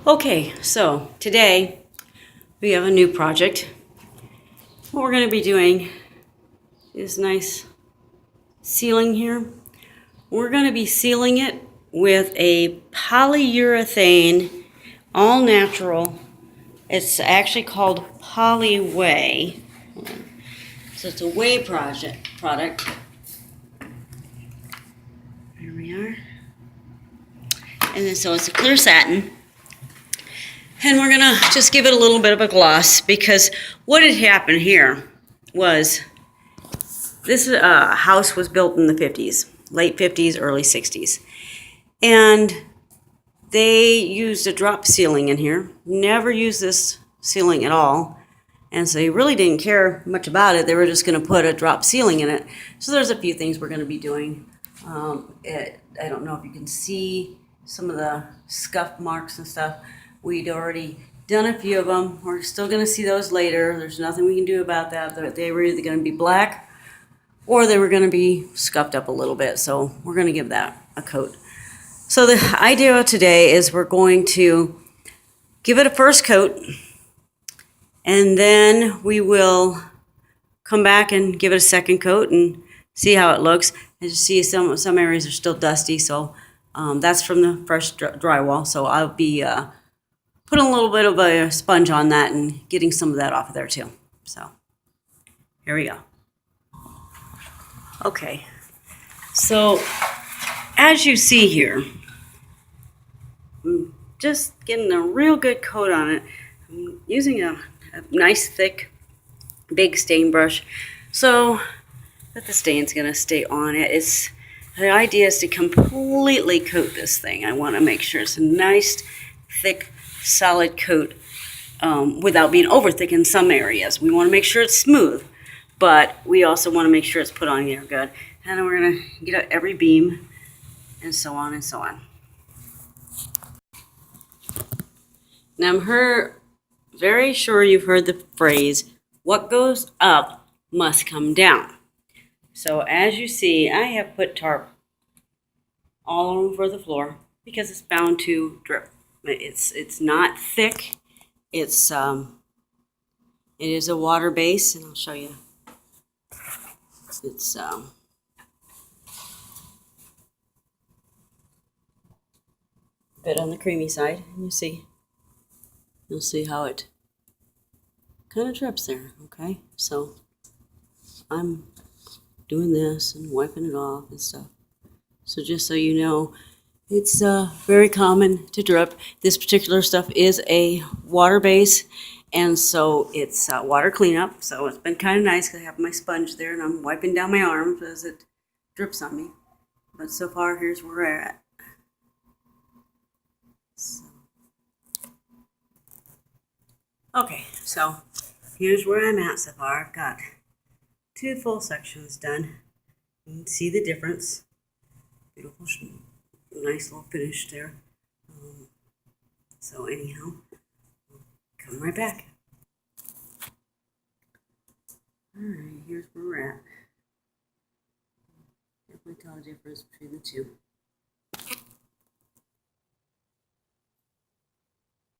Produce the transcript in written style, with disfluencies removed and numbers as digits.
Okay, so today we have a new project. What we're going to be doing is nice sealing here. We're going to be sealing it with a polyurethane, all natural. It's actually called Polyway. So it's a whey product. Here we are. And then so it's a clear satin. And we're gonna just give it a little bit of a gloss because what had happened here was this house was built in the 50s, late 50s, early 60s. And they used a drop ceiling in here, never used this ceiling at all. And so they really didn't care much about it. They were just gonna put a drop ceiling in it. So there's a few things we're gonna be doing. I don't know if you can see some of the scuff marks and stuff. We'd already done a few of them. We're still going to see those later. There's nothing we can do about that. They were either going to be black or they were going to be scuffed up a little bit. So we're going to give that a coat. So the idea today is we're going to give it a first coat, and then we will come back and give it a second coat and see how it looks. As you see, some areas are still dusty, so that's from the fresh drywall. So I'll be putting a little bit of a sponge on that and getting some of that off of there too. So here we go. Okay, so as you see here, I'm just getting a real good coat on it. I'm using a nice thick big stain brush so that the stain's gonna stay on it. The idea is to completely coat this thing. I want to make sure it's a nice thick solid coat without being over thick in some areas. We want to make sure it's smooth, but we also want to make sure it's put on there good. And then we're going to get out every beam and so on and so on. Now I'm very sure you've heard the phrase, what goes up must come down. So as you see, I have put tarp all over the floor because it's bound to drip. It's not thick. It is a water base, and I'll show you. It's a bit on the creamy side. You'll see how it kind of drips there. Okay, so I'm doing this and wiping it off and stuff. So just so you know, it's very common to drip. This particular stuff is a water base, and so it's water cleanup. So it's been kind of nice because I have my sponge there and I'm wiping down my arms as it drips on me. But so far, here's where we're at. Okay, so here's where I'm at so far. I've got 2 full sections done. You can see the difference. Beautiful, nice little finish there. So anyhow, come right back. Alright, here's where we're at. Definitely tell the difference between the two.